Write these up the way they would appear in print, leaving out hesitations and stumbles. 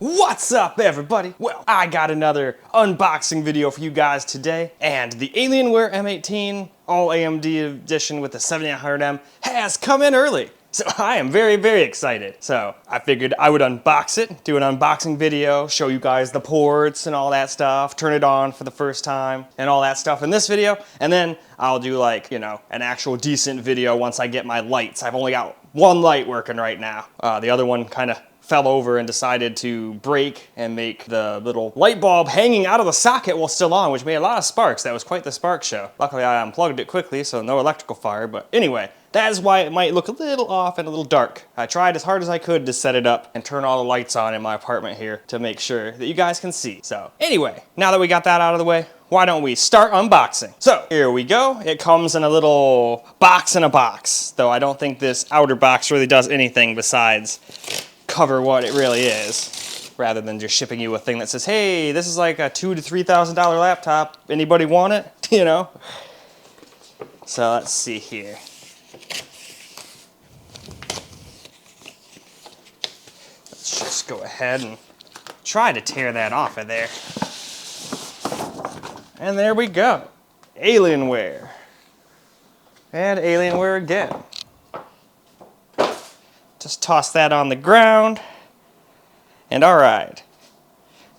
What's up, everybody? Well, I got another unboxing video for you guys today, and the Alienware m18 all AMD edition with the 7900M has come in early. So I am very, very excited. So I figured I would unbox it, do an unboxing video, show you guys the ports and all that stuff, turn it on for the first time and all that stuff in this video. And then I'll do like, an actual decent video once I get my lights. I've only got one light working right now. The other one kind of fell over and decided to break and make the little light bulb hanging out of the socket while still on, which made a lot of sparks. That was quite the spark show. Luckily I unplugged it quickly, so no electrical fire, but anyway, that is why it might look a little off and a little dark. I tried as hard as I could to set it up and turn all the lights on in my apartment here to make sure that you guys can see. So anyway, now that we got that out of the way, why don't we start unboxing? So here we go. It comes in a little box in a box, though I don't think this outer box really does anything besides cover what it really is, rather than just shipping you a thing that says, hey, this is like a $2,000 to $3,000 laptop. Anybody want it? So let's see here. Let's just go ahead and try to tear that off of there. And there we go. Alienware. And Alienware again. Just toss that on the ground. And all right.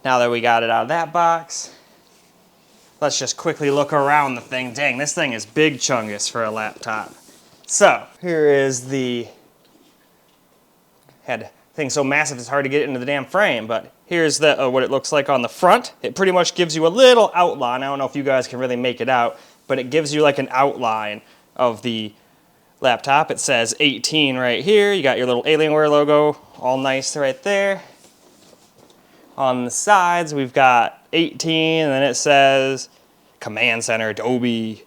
Now that we got it out of that box, let's just quickly look around the thing. Dang, this thing is big chungus for a laptop. So here is the thing so massive it's hard to get it into the damn frame, but here's the what it looks like on the front. It pretty much gives you a little outline. I don't know if you guys can really make it out, but it gives you like an outline of the laptop. It says 18 right here. You got your little Alienware logo all nice right there. On the sides we've got 18, and then it says Command Center, Adobe,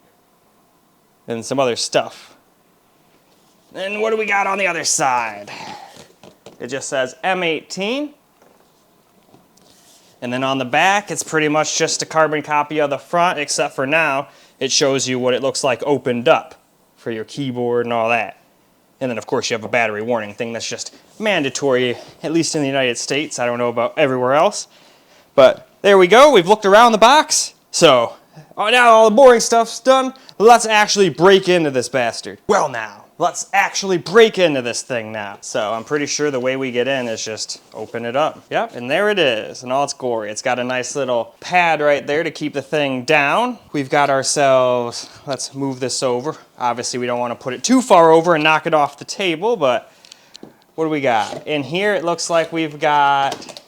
and some other stuff. And what do we got on the other side? It just says M18. And then on the back, it's pretty much just a carbon copy of the front, except for now it shows you what it looks like opened up for your keyboard and all that. And then of course you have a battery warning thing that's just mandatory, at least in the United States. I don't know about everywhere else. But there we go, we've looked around the box. So now all the boring stuff's done. Let's actually break into this bastard. Well now, let's actually break into this thing now. So I'm pretty sure the way we get in is just open it up. Yep, and there it is in all its glory. It's got a nice little pad right there to keep the thing down. We've got ourselves, let's move this over. Obviously we don't want to put it too far over and knock it off the table, but what do we got? In here it looks like we've got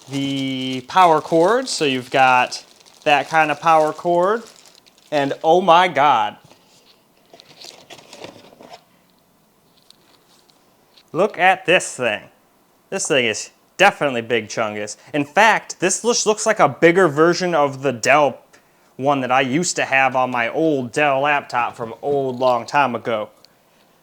the power cord. So you've got that kind of power cord, and oh my God, look at this thing. This thing is definitely big chungus. In fact, this looks like a bigger version of the Dell one that I used to have on my old Dell laptop from long time ago.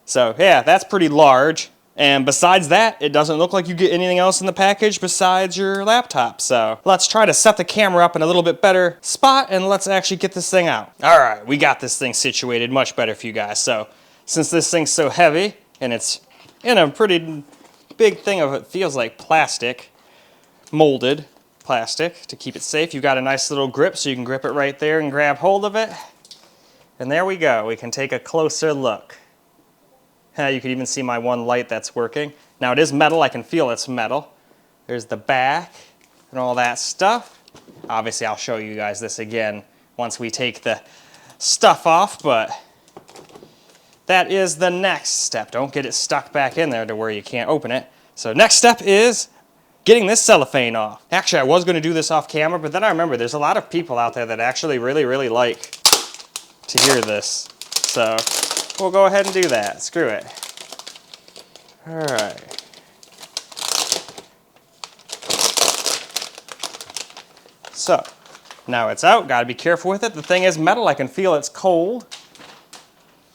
So yeah, that's pretty large. And besides that, it doesn't look like you get anything else in the package besides your laptop. So let's try to set the camera up in a little bit better spot, and let's actually get this thing out. All right, we got this thing situated much better for you guys. So since this thing's so heavy, and it's in a pretty big thing of, it feels like plastic, molded plastic to keep it safe. You've got a nice little grip so you can grip it right there and grab hold of it. And there we go. We can take a closer look. You can even see my one light that's working. Now it is metal. I can feel it's metal. There's the back and all that stuff. Obviously I'll show you guys this again once we take the stuff off, but that is the next step. Don't get it stuck back in there to where you can't open it. So next step is getting this cellophane off. Actually, I was going to do this off camera, but then I remember there's a lot of people out there that actually really, really like to hear this. So we'll go ahead and do that. Screw it. All right. So now it's out. Got to be careful with it. The thing is metal. I can feel it's cold.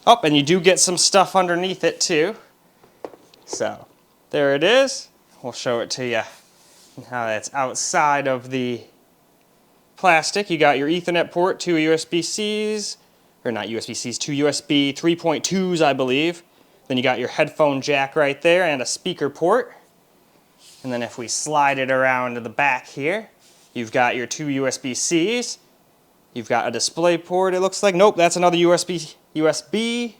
Oh, and you do get some stuff underneath it too. So there it is. We'll show it to you. Now that's outside of the plastic. You got your Ethernet port, two USB-Cs, or not USB-Cs, two USB 3.2s, I believe. Then you got your headphone jack right there and a speaker port. And then if we slide it around to the back here, you've got your two USB-Cs. You've got a display port, it looks like. Nope, that's another USB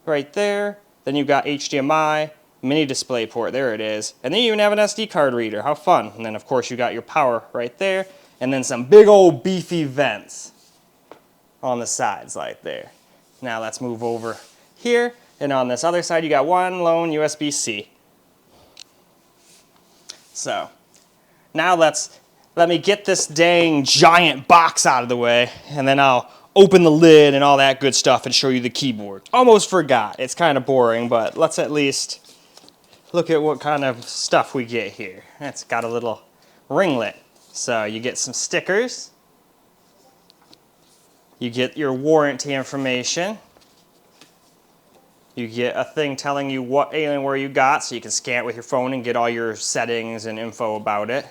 right there. Then you've got HDMI, mini display port, there it is. And then you even have an SD card reader, how fun. And then of course you got your power right there. And then some big old beefy vents on the sides like there. Now let's move over here. And on this other side you got one lone USB-C. So, now let me get this dang giant box out of the way, and then I'll open the lid and all that good stuff and show you the keyboard. Almost forgot. It's kind of boring, but let's at least look at what kind of stuff we get here. It's got a little ringlet. So you get some stickers. You get your warranty information. You get a thing telling you what Alienware you got, so you can scan it with your phone and get all your settings and info about it.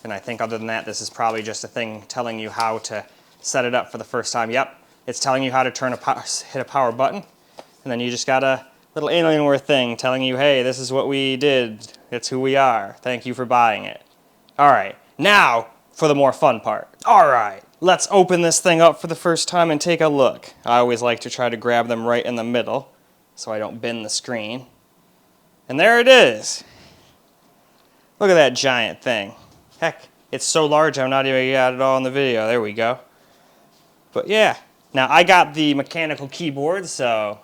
And I think other than that, this is probably just a thing telling you how to set it up for the first time. Yep, it's telling you how to hit a power button. And then you just got a little Alienware thing telling you, hey, this is what we did. It's who we are. Thank you for buying it. All right, now for the more fun part. All right, let's open this thing up for the first time and take a look. I always like to try to grab them right in the middle so I don't bend the screen. And there it is. Look at that giant thing. Heck, it's so large I'm not even got it all in the video. There we go. But yeah, now I got the mechanical keyboard, so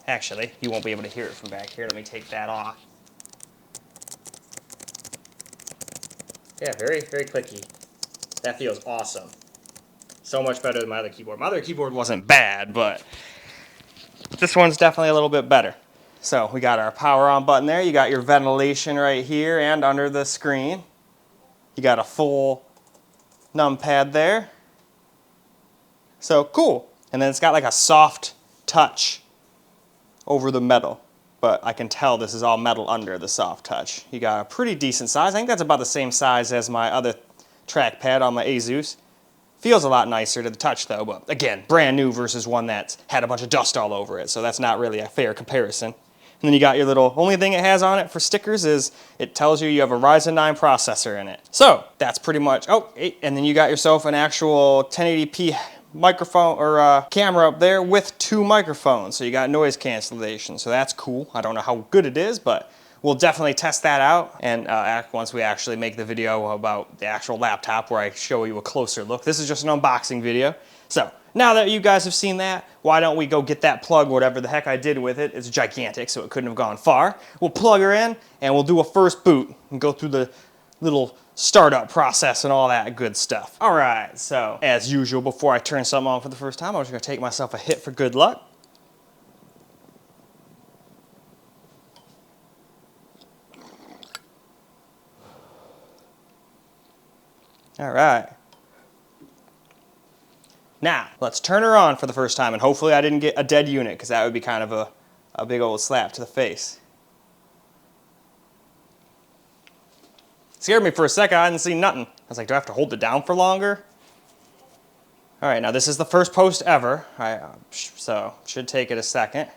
actually, you won't be able to hear it from back here. Let me take that off. Yeah, very, very clicky. That feels awesome. So much better than my other keyboard. My other keyboard wasn't bad, but this one's definitely a little bit better. So we got our power on button there. You got your ventilation right here and under the screen. You got a full numpad there. So cool. And then it's got like a soft touch over the metal. But I can tell this is all metal under the soft touch. You got a pretty decent size. I think that's about the same size as my other trackpad on my Asus. Feels a lot nicer to the touch though, but again, brand new versus one that's had a bunch of dust all over it. So that's not really a fair comparison. And then you got your little, only thing it has on it for stickers is it tells you you have a Ryzen 9 processor in it. So that's pretty much, and then you got yourself an actual 1080p microphone or camera up there with two microphones. So you got noise cancellation. So that's cool. I don't know how good it is, but we'll definitely test that out. And once we actually make the video about the actual laptop where I show you a closer look. This is just an unboxing video. So now that you guys have seen that, why don't we go get that plug, whatever the heck I did with it. It's gigantic, so it couldn't have gone far. We'll plug her in, and we'll do a first boot and go through the little startup process and all that good stuff. All right, so as usual, before I turn something on for the first time, I'm just gonna take myself a hit for good luck. All right. Now, let's turn her on for the first time, and hopefully I didn't get a dead unit, because that would be kind of a big old slap to the face. Scared me for a second, I didn't see nothing. I was like, do I have to hold it down for longer? All right, now this is the first post ever, so should take it a second.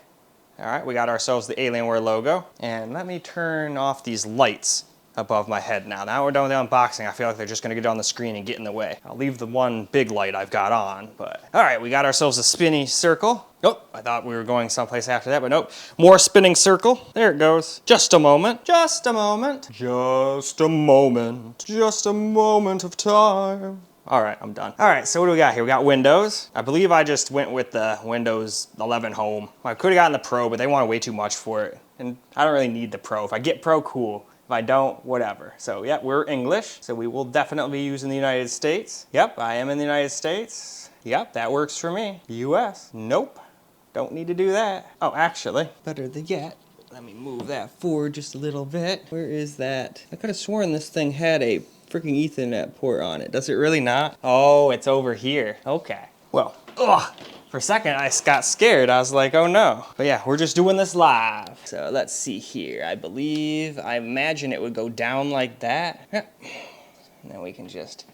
All right, we got ourselves the Alienware logo, and let me turn off these lights above my head now. Now we're done with the unboxing. I feel like they're just gonna get on the screen and get in the way. I'll leave the one big light I've got on, but. All right, we got ourselves a spinny circle. Oh, I thought we were going someplace after that, but nope. More spinning circle. There it goes. Just a moment. Just a moment. Just a moment. Just a moment of time. All right, I'm done. All right, so what do we got here? We got Windows. I believe I just went with the Windows 11 Home. I could have gotten the Pro, but they wanted way too much for it. And I don't really need the Pro. If I get Pro, cool. If I don't, whatever. So yeah, we're English, so we will definitely be using the United States. Yep, I am in the United States. Yep, that works for me. US, nope, don't need to do that. Oh, actually, better than yet, let me move that forward just a little bit. Where is that? I could have sworn this thing had a freaking Ethernet port on it. Does it really not? Oh, it's over here. Okay. Well, ugh. For a second, I got scared. I was like, oh no. But yeah, we're just doing this live. So let's see here. I imagine it would go down like that. And then we can just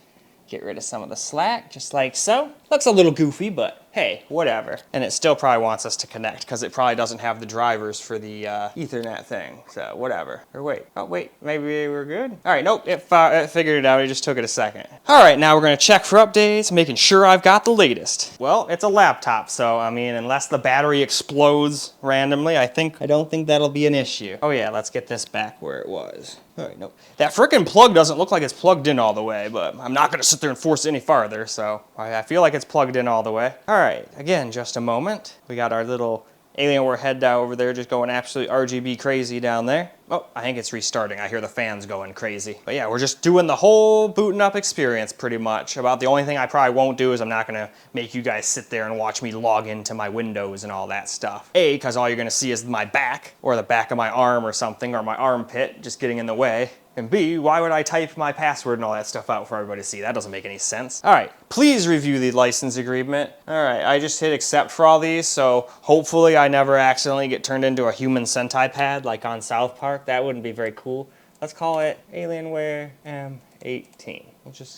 get rid of some of the slack, just like so. Looks a little goofy, but hey, whatever. And it still probably wants us to connect because it probably doesn't have the drivers for the Ethernet thing. So whatever. Or wait, oh wait, maybe we're good. All right, nope, it figured it out. It just took it a second. All right, now we're gonna check for updates, making sure I've got the latest. Well, it's a laptop, so I mean, unless the battery explodes randomly, I don't think that'll be an issue. Oh yeah, let's get this back where it was. All right, nope. That frickin' plug doesn't look like it's plugged in all the way, but I'm not gonna sit there and force it any farther, so I feel like it's plugged in all the way. All right, again, just a moment. We got our little Alienware head down over there just going absolutely RGB crazy down there. Oh, I think it's restarting. I hear the fans going crazy. But yeah, we're just doing the whole booting up experience pretty much. About the only thing I probably won't do is I'm not gonna make you guys sit there and watch me log into my Windows and all that stuff. A, because all you're gonna see is my back, or the back of my arm or something, or my armpit just getting in the way. And B, why would I type my password and all that stuff out for everybody to see? That doesn't make any sense. All right, please review the license agreement. All right, I just hit accept for all these, so hopefully I never accidentally get turned into a human centipede like on South Park. That wouldn't be very cool. Let's call it Alienware m18.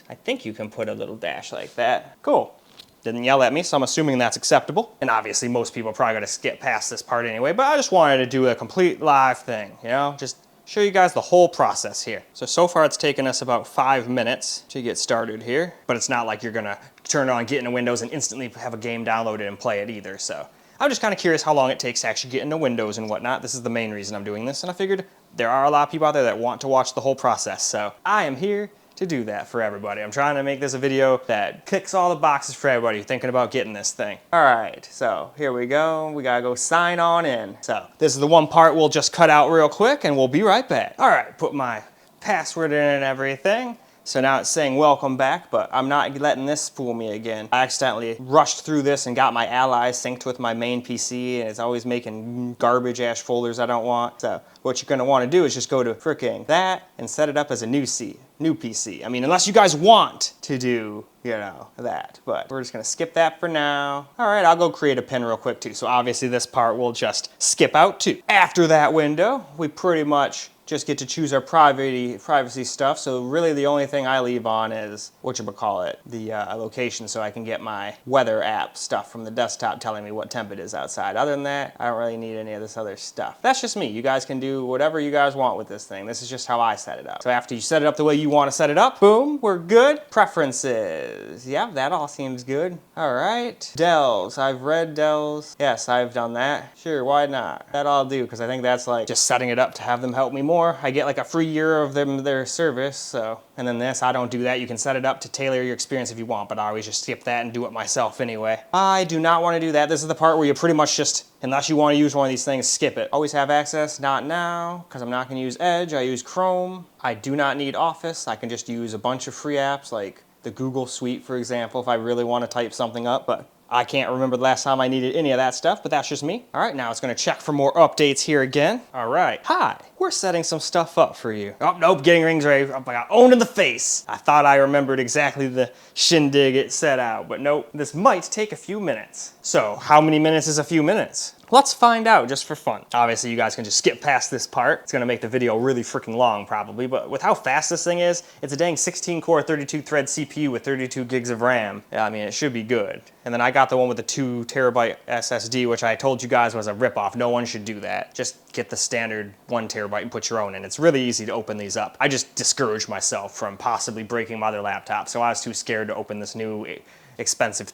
I think you can put a little dash like that. Cool. Didn't yell at me, so I'm assuming that's acceptable. And obviously most people are probably gonna skip past this part anyway, but I just wanted to do a complete live thing, you know? Just show you guys the whole process here. So far it's taken us about 5 minutes to get started here, but it's not like you're gonna turn it on, get into Windows, and instantly have a game downloaded and play it either. So I'm just kind of curious how long it takes to actually get into Windows and whatnot. This is the main reason I'm doing this, and I figured there are a lot of people out there that want to watch the whole process, so I am here to do that for everybody. I'm trying to make this a video that ticks all the boxes for everybody thinking about getting this thing. All right, so here we go. We gotta go sign on in. So this is the one part we'll just cut out real quick and we'll be right back. All right, put my password in and everything. So now it's saying welcome back, but I'm not letting this fool me again. I accidentally rushed through this and got my allies synced with my main PC, and it's always making garbage ass folders I don't want. So what you're gonna wanna do is just go to fricking that and set it up as a new PC. I mean, unless you guys want to do, you know, that, but we're just gonna skip that for now. All right, I'll go create a pin real quick too. So obviously this part will just skip out too. After that window, we pretty much just get to choose our privacy stuff. So really the only thing I leave on is, whatchamacallit, the location, so I can get my weather app stuff from the desktop telling me what temp it is outside. Other than that, I don't really need any of this other stuff. That's just me. You guys can do whatever you guys want with this thing. This is just how I set it up. So after you set it up the way you want to set it up, boom, we're good. Preferences. Yeah, that all seems good. All right. Dells. I've read Dells. Yes, I've done that. Sure, why not? That I'll do, because I think that's like just setting it up to have them help me more. I get like a free year of their service, so. And then this, I don't do that. You can set it up to tailor your experience if you want, but I always just skip that and do it myself anyway. I do not want to do that. This is the part where you pretty much just, unless you want to use one of these things, skip it. Always have access, not now, because I'm not going to use Edge. I use Chrome. I do not need Office. I can just use a bunch of free apps like the Google Suite, for example, if I really want to type something up, but I can't remember the last time I needed any of that stuff, but that's just me. All right, now it's gonna check for more updates here again. All right, hi, we're setting some stuff up for you. Oh, nope, getting rings ready. Oh, I got owned in the face. I thought I remembered exactly the shindig it set out, but nope, this might take a few minutes. So how many minutes is a few minutes? Let's find out just for fun. Obviously, you guys can just skip past this part. It's gonna make the video really freaking long probably, but with how fast this thing is, it's a dang 16-core, 32-thread CPU with 32 gigs of RAM. Yeah, I mean, it should be good. And then I got the one with the 2 terabyte SSD, which I told you guys was a ripoff. No one should do that. Just get the standard 1 terabyte and put your own in. It's really easy to open these up. I just discouraged myself from possibly breaking my other laptop, so I was too scared to open this new expensive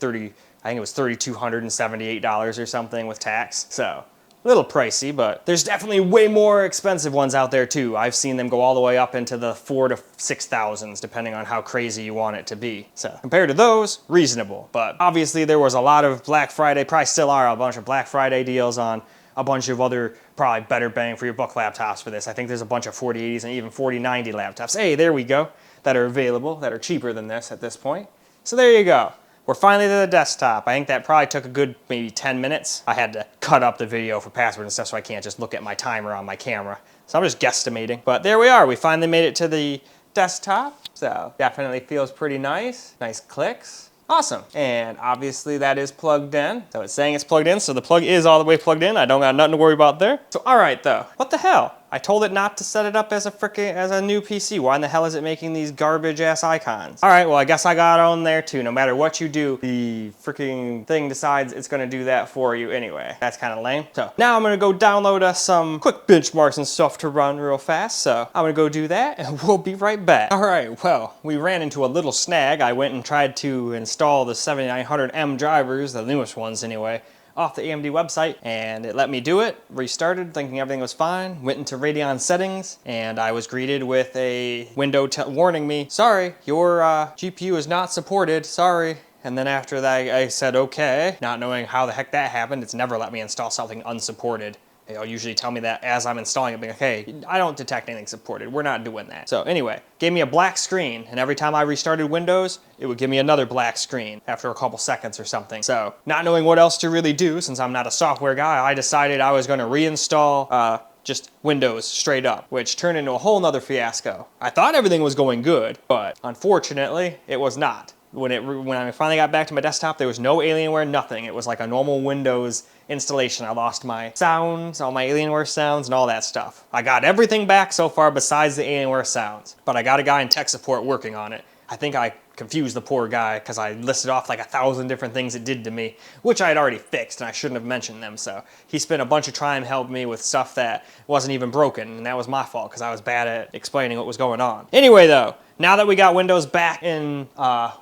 I think it was $3,278 or something with tax. So a little pricey, but there's definitely way more expensive ones out there too. I've seen them go all the way up into the 4,000 to 6,000s, depending on how crazy you want it to be. So compared to those, reasonable. But obviously there was a lot of Black Friday, probably still are a bunch of Black Friday deals on a bunch of other probably better bang for your buck laptops for this. I think there's a bunch of 4080s and even 4090 laptops. Hey, there we go, that are available, that are cheaper than this at this point. So there you go. We're finally to the desktop. I think that probably took a good maybe 10 minutes. I had to cut up the video for password and stuff, so I can't just look at my timer on my camera. So I'm just guesstimating. But there we are. We finally made it to the desktop. So definitely feels pretty nice. Nice clicks. Awesome. And obviously that is plugged in. So it's saying it's plugged in, so the plug is all the way plugged in. I don't got nothing to worry about there. So all right though, what the hell? I told it not to set it up as a new PC. Why in the hell is it making these garbage ass icons? All right, well, I guess I got on there too. No matter what you do, the freaking thing decides it's gonna do that for you anyway. That's kind of lame. So now I'm gonna go download us some quick benchmarks and stuff to run real fast. So I'm gonna go do that and we'll be right back. All right, well, we ran into a little snag. I went and tried to install the 7900M drivers, the newest ones anyway, off the AMD website, and it let me do it. Restarted thinking everything was fine, went into Radeon settings, and I was greeted with a window warning me, sorry, your GPU is not supported, sorry. And then after that I said okay, not knowing how the heck that happened. It's never let me install something unsupported. They'll usually tell me that as I'm installing it, being like, hey, I don't detect anything supported. We're not doing that. So anyway, gave me a black screen, and every time I restarted Windows, it would give me another black screen after a couple seconds or something. So not knowing what else to really do, since I'm not a software guy, I decided I was gonna reinstall just Windows straight up, which turned into a whole nother fiasco. I thought everything was going good, but unfortunately, it was not. When I finally got back to my desktop, there was no Alienware, nothing. It was like a normal Windows installation. I lost my sounds, all my Alienware sounds, and all that stuff. I got everything back so far besides the Alienware sounds, but I got a guy in tech support working on it. I think I confused the poor guy because I listed off like 1,000 different things it did to me, which I had already fixed and I shouldn't have mentioned them. So he spent a bunch of time helping me with stuff that wasn't even broken, and that was my fault because I was bad at explaining what was going on. Anyway though, now that we got Windows back in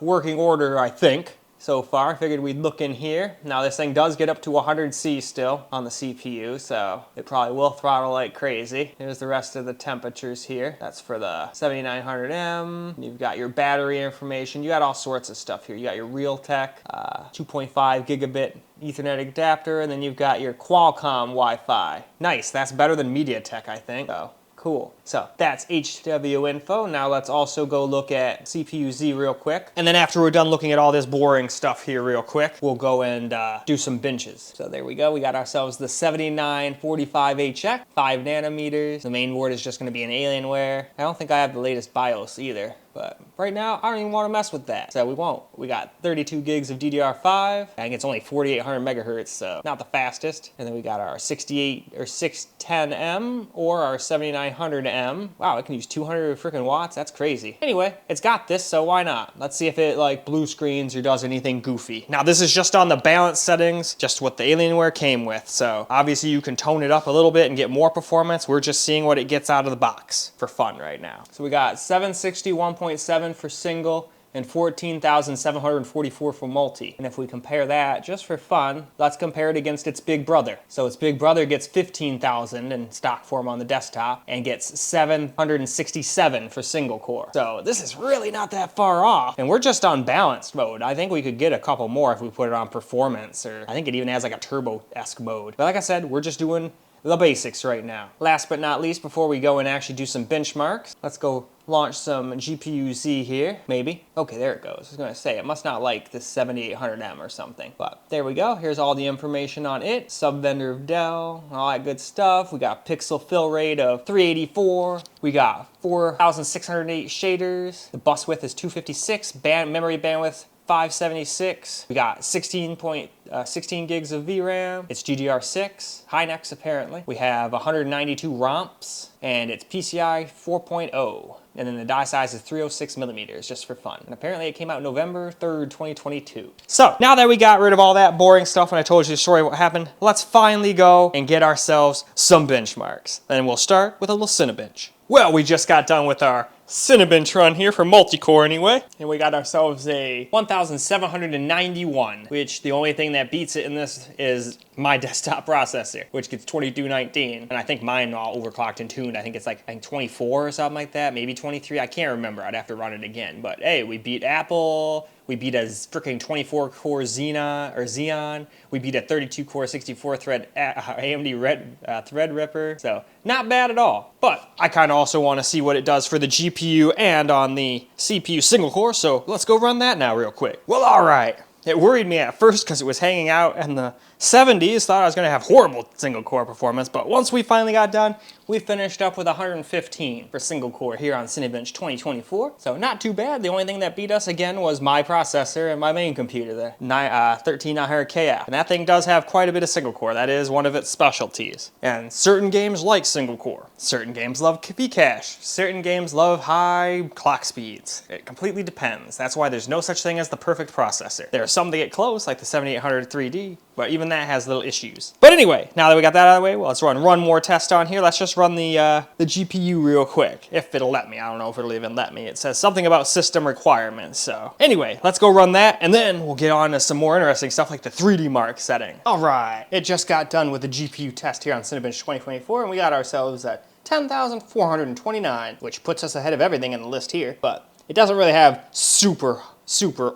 working order, I think, so far, I figured we'd look in here. Now this thing does get up to 100C still on the CPU, so it probably will throttle like crazy. Here's the rest of the temperatures here. That's for the 7900M. You've got your battery information. You got all sorts of stuff here. You got your Realtek 2.5 gigabit Ethernet adapter, and then you've got your Qualcomm Wi-Fi. Nice, that's better than MediaTek, I think. So cool. So that's HwInfo. Now let's also go look at CPUz real quick. And then after we're done looking at all this boring stuff here real quick, we'll go and do some benches. So there we go. We got ourselves the 7945HX, 5 nanometers. The main board is just gonna be an Alienware. I don't think I have the latest BIOS either, but right now I don't even wanna mess with that. So we won't. We got 32 gigs of DDR5. I think it's only 4,800 megahertz, so not the fastest. And then we got our 68 or 610M or our 7900M. Wow, it can use 200 freaking watts. That's crazy. Anyway, it's got this, so why not? Let's see if it like blue screens or does anything goofy. Now this is just on the balance settings, just what the Alienware came with. So obviously you can tone it up a little bit and get more performance. We're just seeing what it gets out of the box for fun right now. So we got 760 1.7 for single and 14,744 for multi. And if we compare that, just for fun, let's compare it against its big brother. So its big brother gets 15,000 in stock form on the desktop and gets 767 for single core. So this is really not that far off. And we're just on balanced mode. I think we could get a couple more if we put it on performance, or I think it even has like a turbo-esque mode. But like I said, we're just doing the basics right now. Last but not least, before we go and actually do some benchmarks, let's go launch some GPUz here, maybe. Okay, there it goes. I was gonna say, it must not like this 7800M or something, but there we go. Here's all the information on it. Sub-vendor of Dell, all that good stuff. We got pixel fill rate of 384. We got 4,608 shaders. The bus width is 256, memory bandwidth 576. We got 16 gigs of VRAM. It's GDR6, Hynix apparently. We have 192 ROMs, and it's PCI 4.0. And then the die size is 306 millimeters, just for fun. And apparently it came out November 3rd, 2022. So now that we got rid of all that boring stuff and I told you the story of what happened, let's finally go and get ourselves some benchmarks. And we'll start with a little Cinebench. Well, we just got done with our Cinebench run here for multi-core anyway. And we got ourselves a 1791, which the only thing that beats it in this is my desktop processor, which gets 2219. And I think mine all overclocked and tuned. I think it's like 24 or something like that, maybe 23. I can't remember. I'd have to run it again. But hey, we beat Apple. We beat a freaking 24-core Xeon. We beat a 32-core 64-thread AMD Threadripper. So not bad at all. But I kind of also want to see what it does for the GPU and on the CPU single core. So let's go run that now real quick. Well, all right. It worried me at first because it was hanging out in the 70s. Thought I was going to have horrible single core performance, but once we finally got done, we finished up with 115 for single core here on Cinebench 2024. So not too bad. The only thing that beat us again was my processor and my main computer, the 13900KF. And that thing does have quite a bit of single core. That is one of its specialties. And certain games like single core. Certain games love Vcache. Certain games love high clock speeds. It completely depends. That's why there's no such thing as the perfect processor. There are some that get close, like the 7800 3D, but even that has little issues. But anyway, now that we got that out of the way, well, let's run one more test on here. Let's just run the GPU real quick, if it'll let me. I don't know if it'll even let me. It says something about system requirements. So anyway, let's go run that, and then we'll get on to some more interesting stuff like the 3D mark setting. All right, it just got done with the GPU test here on Cinebench 2024, and we got ourselves at 10,429, which puts us ahead of everything in the list here, but it doesn't really have super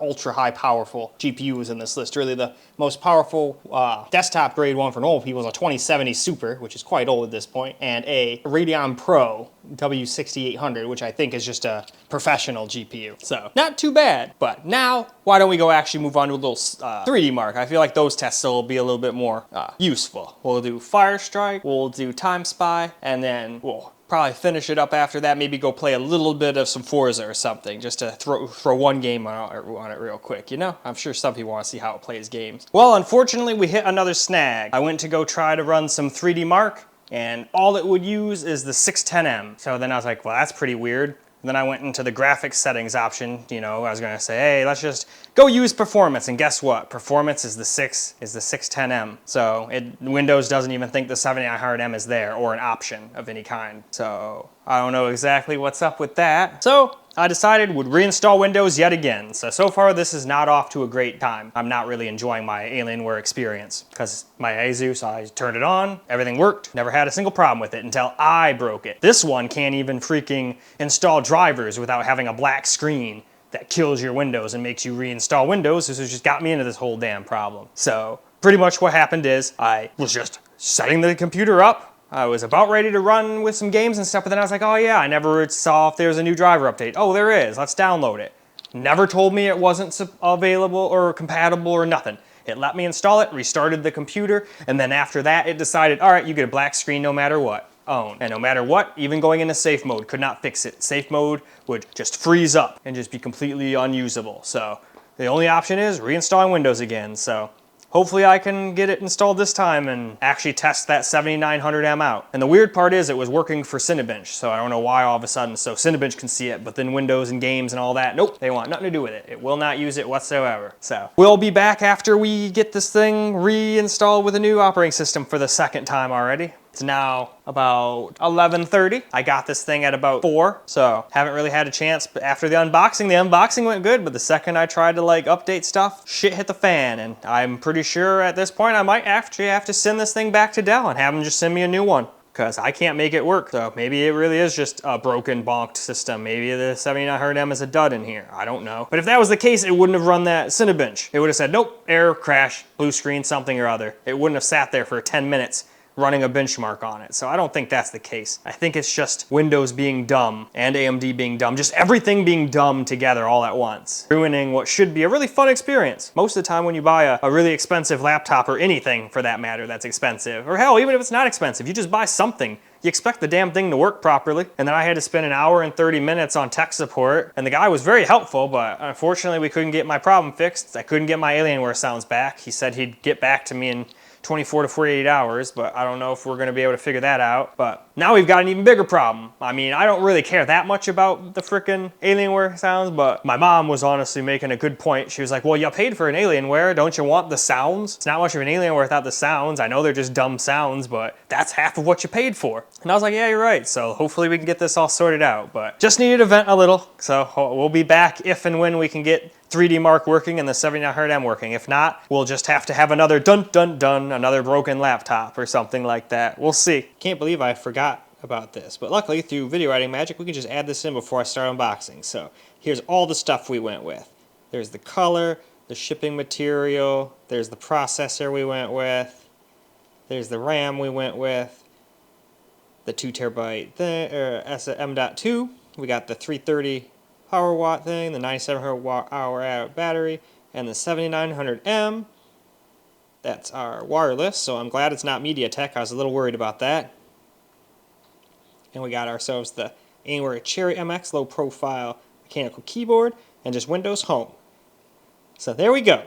ultra high powerful GPUs in this list. Really the most powerful desktop grade one for normal people is a 2070 Super, which is quite old at this point, and a Radeon Pro W6800, which I think is just a professional GPU. So not too bad, but now why don't we go actually move on to a little 3D mark? I feel like those tests will be a little bit more useful. We'll do Fire Strike, we'll do Time Spy, and then we'll probably finish it up after that, maybe go play a little bit of some Forza or something, just to throw one game on it real quick, you know? I'm sure some people want to see how it plays games. Well, unfortunately, we hit another snag. I went to go try to run some 3D Mark, and all it would use is the 610M. So then I was like, well, that's pretty weird. And then I went into the graphics settings option, you know, I was gonna say, hey, let's just go use performance, and guess what? Performance is the 610M. So Windows doesn't even think the 7900M is there, or an option of any kind. So I don't know exactly what's up with that. So I decided would reinstall Windows yet again. So far this is not off to a great time. I'm not really enjoying my Alienware experience because my Asus, I turned it on, everything worked, never had a single problem with it until I broke it. This one can't even freaking install drivers without having a black screen that kills your Windows and makes you reinstall Windows. This has just got me into this whole damn problem. So pretty much what happened is I was just setting the computer up. I was about ready to run with some games and stuff, but then I was like, oh yeah, I never saw if there's a new driver update. Oh, there is, let's download it. Never told me it wasn't available or compatible or nothing. It let me install it, restarted the computer, and then after that it decided, all right, you get a black screen no matter what. Own. And no matter what, even going into safe mode could not fix it. Safe mode would just freeze up and just be completely unusable. So the only option is reinstalling Windows again. So hopefully I can get it installed this time and actually test that 7900M out. And the weird part is it was working for Cinebench, so I don't know why all of a sudden, so Cinebench can see it, but then Windows and games and all that, nope, they want nothing to do with it. It will not use it whatsoever. So we'll be back after we get this thing reinstalled with a new operating system for the second time already. It's now about 11:30. I got this thing at about 4, so haven't really had a chance. But after the unboxing went good, but the second I tried to like update stuff, shit hit the fan. And I'm pretty sure at this point I might actually have to send this thing back to Dell and have them just send me a new one, because I can't make it work. So maybe it really is just a broken, bonked system. Maybe the 7900M is a dud in here. I don't know. But if that was the case, it wouldn't have run that Cinebench. It would have said, nope, error, crash, blue screen, something or other. It wouldn't have sat there for 10 minutes running a benchmark on it. So I don't think that's the case. I think it's just Windows being dumb and AMD being dumb, just everything being dumb together all at once, ruining what should be a really fun experience. Most of the time when you buy a really expensive laptop, or anything for that matter that's expensive, or hell, even if it's not expensive, you just buy something, you expect the damn thing to work properly. And then I had to spend an hour and 30 minutes on tech support, and the guy was very helpful, but unfortunately we couldn't get my problem fixed. I couldn't get my Alienware sounds back. He said he'd get back to me in 24 to 48 hours, but I don't know if we're gonna be able to figure that out. But now we've got an even bigger problem. I mean, I don't really care that much about the frickin' Alienware sounds, but my mom was honestly making a good point. She was like, well, you paid for an Alienware, don't you want the sounds? It's not much of an Alienware without the sounds. I know they're just dumb sounds, but that's half of what you paid for. And I was like, yeah, you're right. So hopefully we can get this all sorted out, but just needed to vent a little. So we'll be back if and when we can get 3D Mark working and the 7900M working. If not, we'll just have to have another another broken laptop or something like that. We'll see. Can't believe I forgot about this, but luckily through video editing magic, we can just add this in before I start unboxing. So here's all the stuff we went with. There's the color, the shipping material, there's the processor we went with, there's the RAM we went with, the 2TB thing, M.2, we got the 330 power watt thing, the 9700 hour battery, and the 7900M. That's our wireless, so I'm glad it's not MediaTek. I was a little worried about that. And we got ourselves the Alienware Cherry MX low profile mechanical keyboard and just Windows Home. So there we go.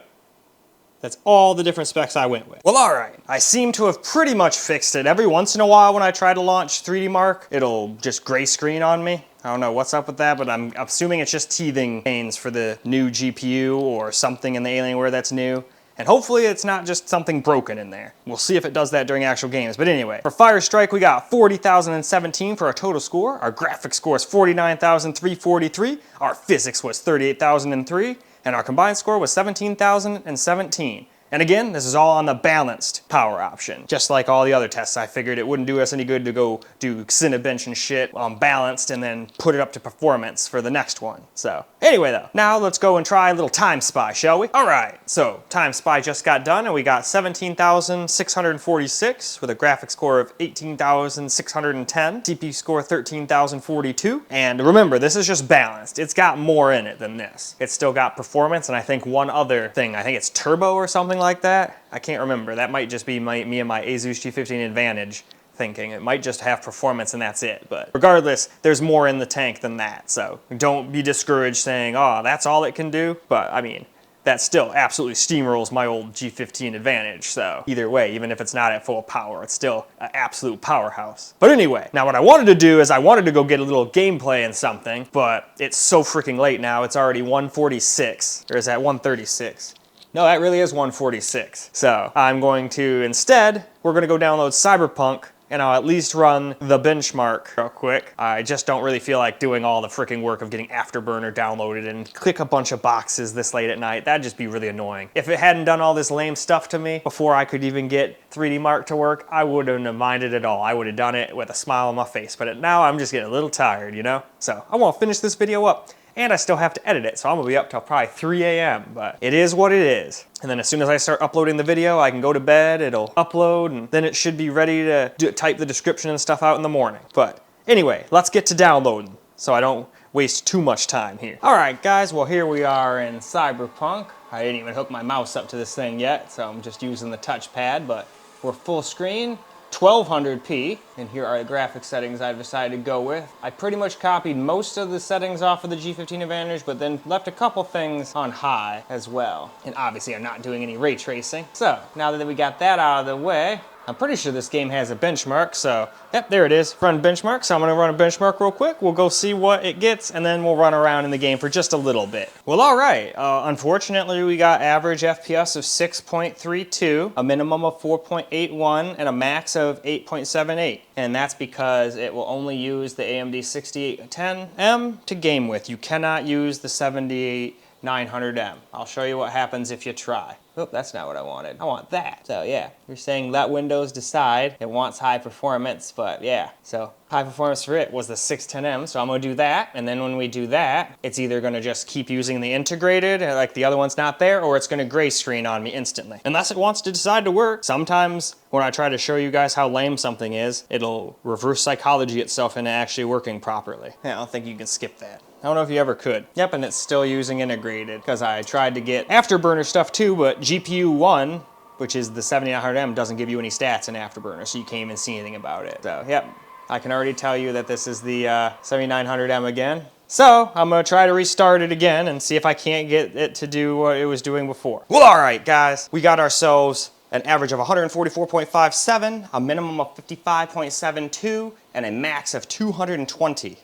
That's all the different specs I went with. Well, all right. I seem to have pretty much fixed it. Every once in a while when I try to launch 3D Mark, it'll just gray screen on me. I don't know what's up with that, but I'm assuming it's just teething pains for the new GPU or something in the Alienware that's new. And hopefully it's not just something broken in there. We'll see if it does that during actual games. But anyway, for Fire Strike, we got 40,017 for our total score. Our graphics score is 49,343. Our physics was 38,003. And our combined score was 17,017. And again, this is all on the balanced power option. Just like all the other tests, I figured it wouldn't do us any good to go do Cinebench and shit on balanced and then put it up to performance for the next one. So anyway though, now let's go and try a little Time Spy, shall we? All right, so Time Spy just got done and we got 17,646 with a graphics score of 18,610, CPU score 13,042. And remember, this is just balanced. It's got more in it than this. It's still got performance and I think one other thing. I think it's turbo or something like that. I can't remember. That might just be me and my Asus G15 Advantage thinking. It might just have performance and that's it. But regardless, there's more in the tank than that. So don't be discouraged saying, oh, that's all it can do. But I mean, that still absolutely steamrolls my old G15 Advantage. So either way, even if it's not at full power, it's still an absolute powerhouse. But anyway, now what I wanted to do is I wanted to go get a little gameplay in something, but it's so freaking late now. It's already 1:46, or is that 1:36? No, that really is 1:46. So I'm going to, instead, we're gonna go download Cyberpunk and I'll at least run the benchmark real quick. I just don't really feel like doing all the freaking work of getting Afterburner downloaded and click a bunch of boxes this late at night. That'd just be really annoying. If it hadn't done all this lame stuff to me before I could even get 3D Mark to work, I wouldn't have minded at all. I would have done it with a smile on my face. But now I'm just getting a little tired, you know? So I want to finish this video up. And I still have to edit it, so I'm gonna be up till probably 3 a.m., but it is what it is. And then as soon as I start uploading the video, I can go to bed, it'll upload, and then it should be ready to type the description and stuff out in the morning. But anyway, let's get to downloading, so I don't waste too much time here. All right, guys, well, here we are in Cyberpunk. I didn't even hook my mouse up to this thing yet, so I'm just using the touchpad, but we're full screen. 1200p, and here are the graphics settings I've decided to go with. I pretty much copied most of the settings off of the G15 Advantage, but then left a couple things on high as well. And obviously I'm not doing any ray tracing. So now that we got that out of the way, I'm pretty sure this game has a benchmark, so yep, there it is, run benchmark. So I'm gonna run a benchmark real quick. We'll go see what it gets, and then we'll run around in the game for just a little bit. Well, all right, unfortunately we got average FPS of 6.32, a minimum of 4.81, and a max of 8.78. And that's because it will only use the AMD 7810M to game with. You cannot use the 7900M. I'll show you what happens if you try. Oh, that's not what I wanted. I want that. So yeah, you're saying let Windows decide. It wants high performance, but yeah. So high performance for it was the 610M, so I'm gonna do that. And then when we do that, it's either gonna just keep using the integrated, like the other one's not there, or it's gonna gray screen on me instantly. Unless it wants to decide to work. Sometimes when I try to show you guys how lame something is, it'll reverse psychology itself into actually working properly. Yeah, I don't think you can skip that. I don't know if you ever could. Yep, and it's still using integrated because I tried to get Afterburner stuff too, but GPU1, which is the 7900M, doesn't give you any stats in Afterburner, so you can't even see anything about it. So, yep, I can already tell you that this is the 7900M again. So, I'm gonna try to restart it again and see if I can't get it to do what it was doing before. Well, all right, guys, we got ourselves an average of 144.57, a minimum of 55.72, and a max of 220.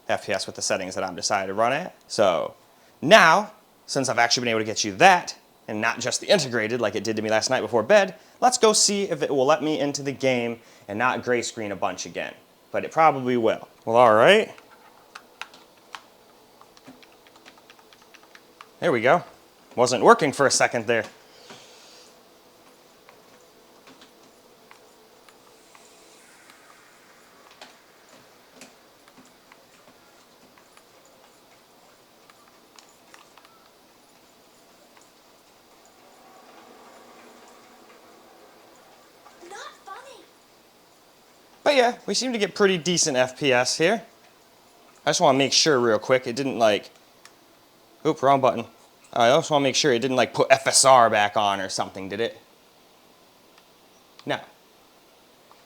FPS with the settings that I'm decided to run at. So now, since I've actually been able to get you that, and not just the integrated like it did to me last night before bed, let's go see if it will let me into the game and not gray screen a bunch again. But it probably will. Well, all right. There we go. Wasn't working for a second there. But yeah, we seem to get pretty decent FPS here. I just want to make sure real quick it didn't like, oop, wrong button. I also want to make sure it didn't like put FSR back on or something, did it? No.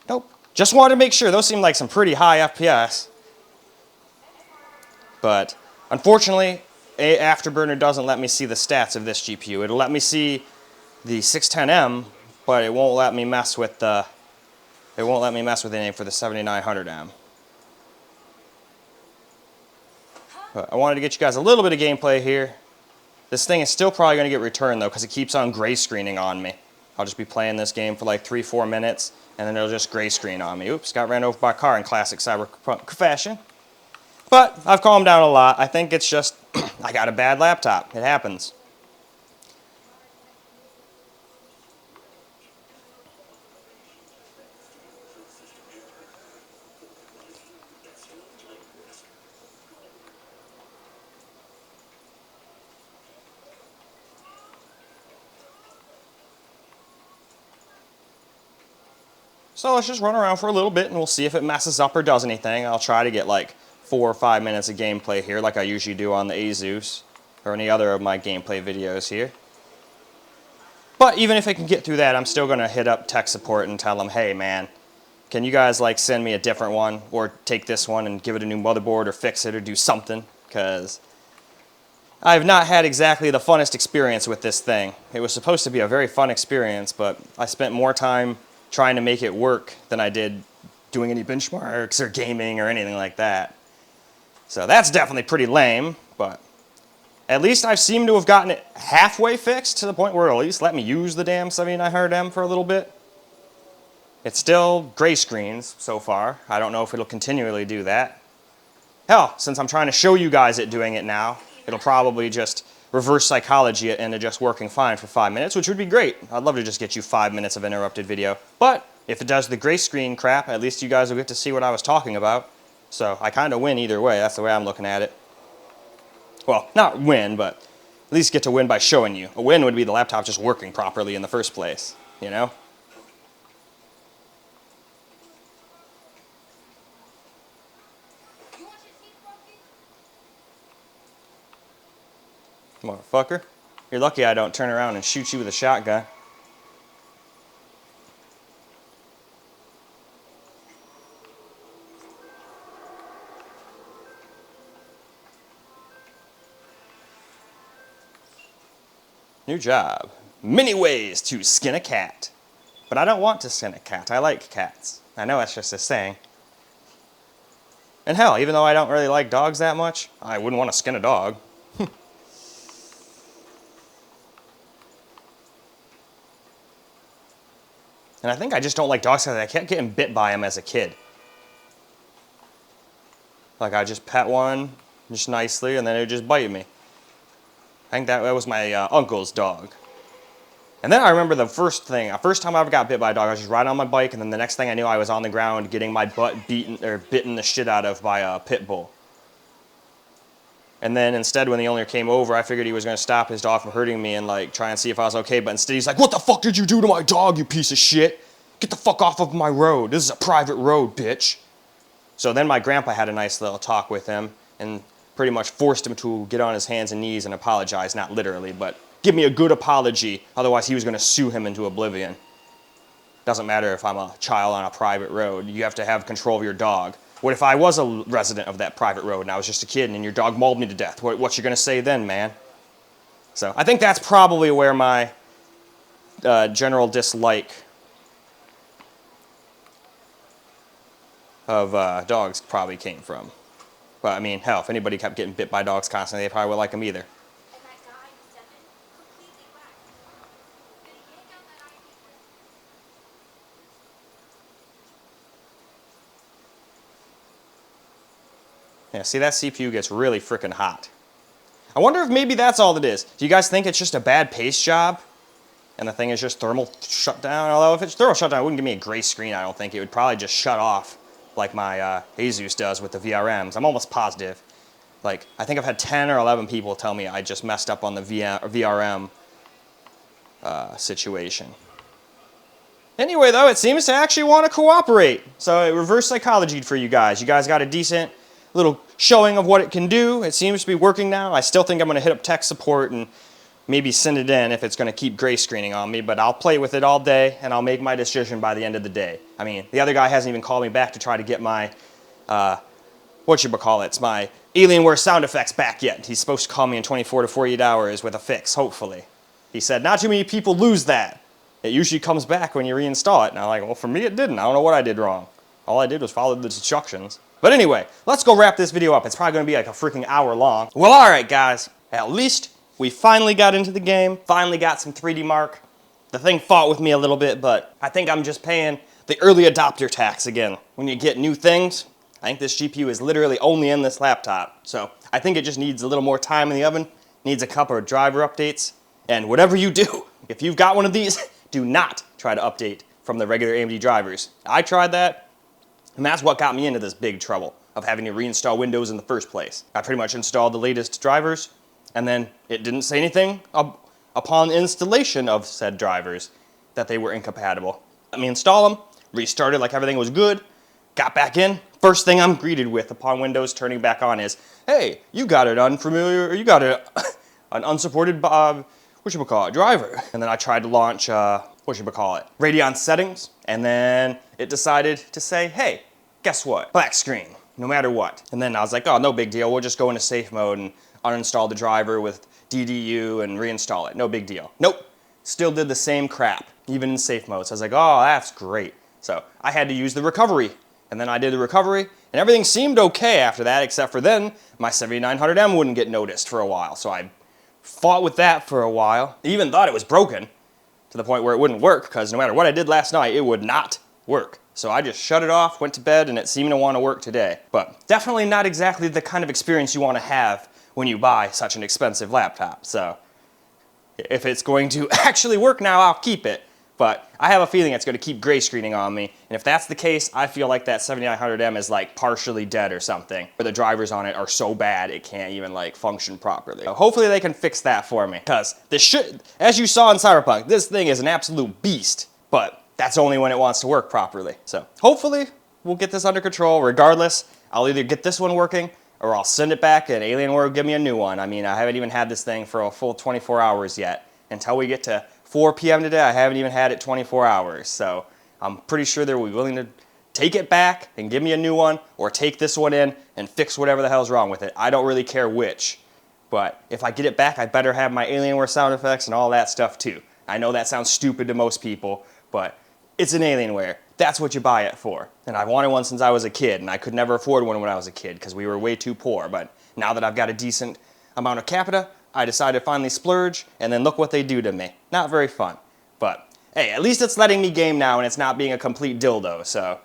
Nope. Just wanted to make sure. Those seem like some pretty high FPS. But unfortunately, Afterburner doesn't let me see the stats of this GPU. It'll let me see the 610M, but it won't let me mess with the anything for the 7900M. But I wanted to get you guys a little bit of gameplay here. This thing is still probably going to get returned though, because it keeps on gray screening on me. I'll just be playing this game for like 3-4 minutes, and then it'll just gray screen on me. Oops, got ran over by a car in classic Cyberpunk fashion. But I've calmed down a lot. I think it's just, I got a bad laptop. It happens. So let's just run around for a little bit and we'll see if it messes up or does anything. I'll try to get like 4 or 5 minutes of gameplay here like I usually do on the Asus or any other of my gameplay videos here. But even if I can get through that, I'm still going to hit up tech support and tell them, hey man, can you guys like send me a different one or take this one and give it a new motherboard or fix it or do something, because I've not had exactly the funnest experience with this thing. It was supposed to be a very fun experience, but I spent more time trying to make it work than I did doing any benchmarks or gaming or anything like that. So that's definitely pretty lame, but at least I've seemed to have gotten it halfway fixed to the point where it'll at least let me use the damn 7900M for a little bit. It's still gray screens so far. I don't know if it'll continually do that. Hell, since I'm trying to show you guys it doing it now, it'll probably just reverse psychology it into just working fine for 5 minutes, which would be great. I'd love to just get you 5 minutes of interrupted video. But if it does the gray screen crap, at least you guys will get to see what I was talking about. So I kind of win either way. That's the way I'm looking at it. Well, not win, but at least get to win by showing you. A win would be the laptop just working properly in the first place, you know? Motherfucker. You're lucky I don't turn around and shoot you with a shotgun. New job. Many ways to skin a cat. But I don't want to skin a cat. I like cats. I know that's just a saying. And hell, even though I don't really like dogs that much, I wouldn't want to skin a dog. And I think I just don't like dogs because I kept getting bit by them as a kid. Like I just pet one just nicely and then it would just bite me. I think that was my uncle's dog. And then I remember the first time I ever got bit by a dog, I was just riding on my bike, and then the next thing I knew I was on the ground getting my butt beaten or bitten the shit out of by a pit bull. And then instead when the owner came over, I figured he was going to stop his dog from hurting me and like try and see if I was okay, but instead he's like, "What the fuck did you do to my dog, you piece of shit? Get the fuck off of my road. This is a private road, bitch." So then my grandpa had a nice little talk with him and pretty much forced him to get on his hands and knees and apologize, not literally, but give me a good apology, otherwise he was going to sue him into oblivion. Doesn't matter if I'm a child on a private road, you have to have control of your dog. What if I was a resident of that private road and I was just a kid and your dog mauled me to death? What you going to say then, man? So I think that's probably where my general dislike of dogs probably came from. But I mean, hell, if anybody kept getting bit by dogs constantly, they probably would like them either. Yeah, see, that CPU gets really freaking hot. I wonder if maybe that's all it is. Do you guys think it's just a bad paste job? And the thing is just thermal shutdown? Although if it's thermal shutdown, it wouldn't give me a gray screen, I don't think. It would probably just shut off like my Asus does with the VRMs. I'm almost positive. Like, I think I've had 10 or 11 people tell me I just messed up on the VRM situation. Anyway, though, it seems to actually want to cooperate. So it reverse psychology for you guys. You guys got a decent little showing of what it can do. It seems to be working now. I still think I'm going to hit up tech support and maybe send it in if it's going to keep gray screening on me, but I'll play with it all day and I'll make my decision by the end of the day. I mean, the other guy hasn't even called me back to try to get my, my Alienware sound effects back yet. He's supposed to call me in 24 to 48 hours with a fix, hopefully. He said, not too many people lose that. It usually comes back when you reinstall it. And I'm like, well, for me it didn't. I don't know what I did wrong. All I did was follow the instructions. But anyway, let's go wrap this video up. It's probably going to be like a freaking hour long. Well, alright guys. At least we finally got into the game. Finally got some 3D Mark. The thing fought with me a little bit, but I think I'm just paying the early adopter tax again. When you get new things, I think this GPU is literally only in this laptop. So I think it just needs a little more time in the oven. Needs a couple of driver updates. And whatever you do, if you've got one of these, do not try to update from the regular AMD drivers. I tried that, and that's what got me into this big trouble of having to reinstall Windows in the first place. I pretty much installed the latest drivers, and then it didn't say anything upon installation of said drivers that they were incompatible. Let me install them, restarted like everything was good, got back in. First thing I'm greeted with upon Windows turning back on is, hey, you got an unfamiliar, or you got an unsupported driver. And then I tried to launch, Radeon settings, and then it decided to say, hey, guess what? Black screen, no matter what. And then I was like, oh, no big deal. We'll just go into safe mode and uninstall the driver with DDU and reinstall it. No big deal. Nope. Still did the same crap, even in safe mode. So I was like, oh, that's great. So I had to use the recovery. And then I did the recovery, and everything seemed okay after that, except for then my 7900M wouldn't get noticed for a while. So I fought with that for a while. I even thought it was broken to the point where it wouldn't work, because no matter what I did last night, it would not work. So I just shut it off, went to bed, and it seemed to want to work today. But definitely not exactly the kind of experience you want to have when you buy such an expensive laptop. So if it's going to actually work now, I'll keep it. But I have a feeling it's going to keep gray screening on me. And if that's the case, I feel like that 7900M is like partially dead or something. Or the drivers on it are so bad it can't even like function properly. So hopefully they can fix that for me. Because this shit, as you saw in Cyberpunk, this thing is an absolute beast. But that's only when it wants to work properly. So hopefully we'll get this under control. Regardless, I'll either get this one working or I'll send it back and Alienware will give me a new one. I mean, I haven't even had this thing for a full 24 hours yet. Until we get to 4 p.m. today, I haven't even had it 24 hours. So I'm pretty sure they're willing to take it back and give me a new one, or take this one in and fix whatever the hell's wrong with it. I don't really care which. But if I get it back, I better have my Alienware sound effects and all that stuff too. I know that sounds stupid to most people, but it's an Alienware. That's what you buy it for. And I've wanted one since I was a kid, and I could never afford one when I was a kid because we were way too poor. But now that I've got a decent amount of capita, I decided to finally splurge, and then look what they do to me. Not very fun. But, hey, at least it's letting me game now, and it's not being a complete dildo, so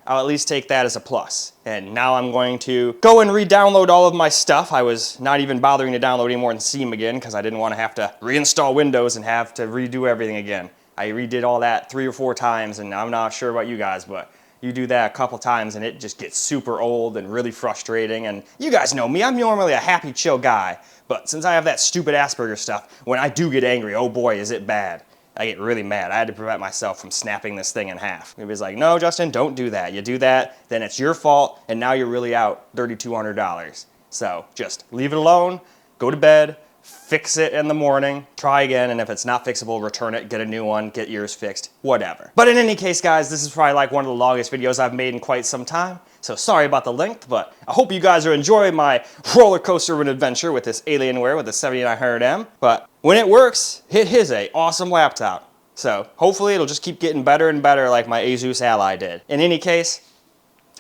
I'll at least take that as a plus. And now I'm going to go and re-download all of my stuff. I was not even bothering to download any more than Steam again, because I didn't want to have to reinstall Windows and have to redo everything again. I redid all that 3 or 4 times, and I'm not sure about you guys, but you do that a couple times, and it just gets super old and really frustrating. And you guys know me, I'm normally a happy, chill guy. But since I have that stupid Asperger stuff, when I do get angry, oh boy, is it bad. I get really mad. I had to prevent myself from snapping this thing in half. It was like, no, Justin, don't do that. You do that, then it's your fault, and now you're really out $3,200. So just leave it alone, go to bed, fix it in the morning, try again, and if it's not fixable, return it, get a new one, get yours fixed, whatever. But in any case, guys, this is probably like one of the longest videos I've made in quite some time. So sorry about the length, but I hope you guys are enjoying my roller coaster of an adventure with this Alienware with the 7900M. But when it works, it is an awesome laptop. So hopefully it'll just keep getting better and better like my Asus Ally did. In any case,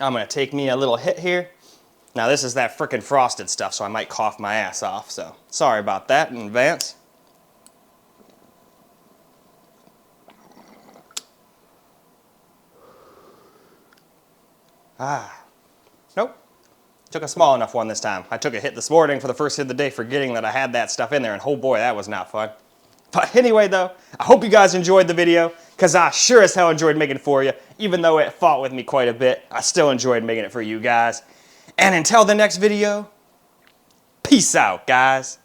I'm gonna take me a little hit here. Now this is that frickin' frosted stuff, so I might cough my ass off, so sorry about that in advance. Nope. Took a small enough one this time. I took a hit this morning for the first hit of the day, forgetting that I had that stuff in there, and oh boy, that was not fun. But anyway though, I hope you guys enjoyed the video, because I sure as hell enjoyed making it for you. Even though it fought with me quite a bit, I still enjoyed making it for you guys. And until the next video, peace out, guys.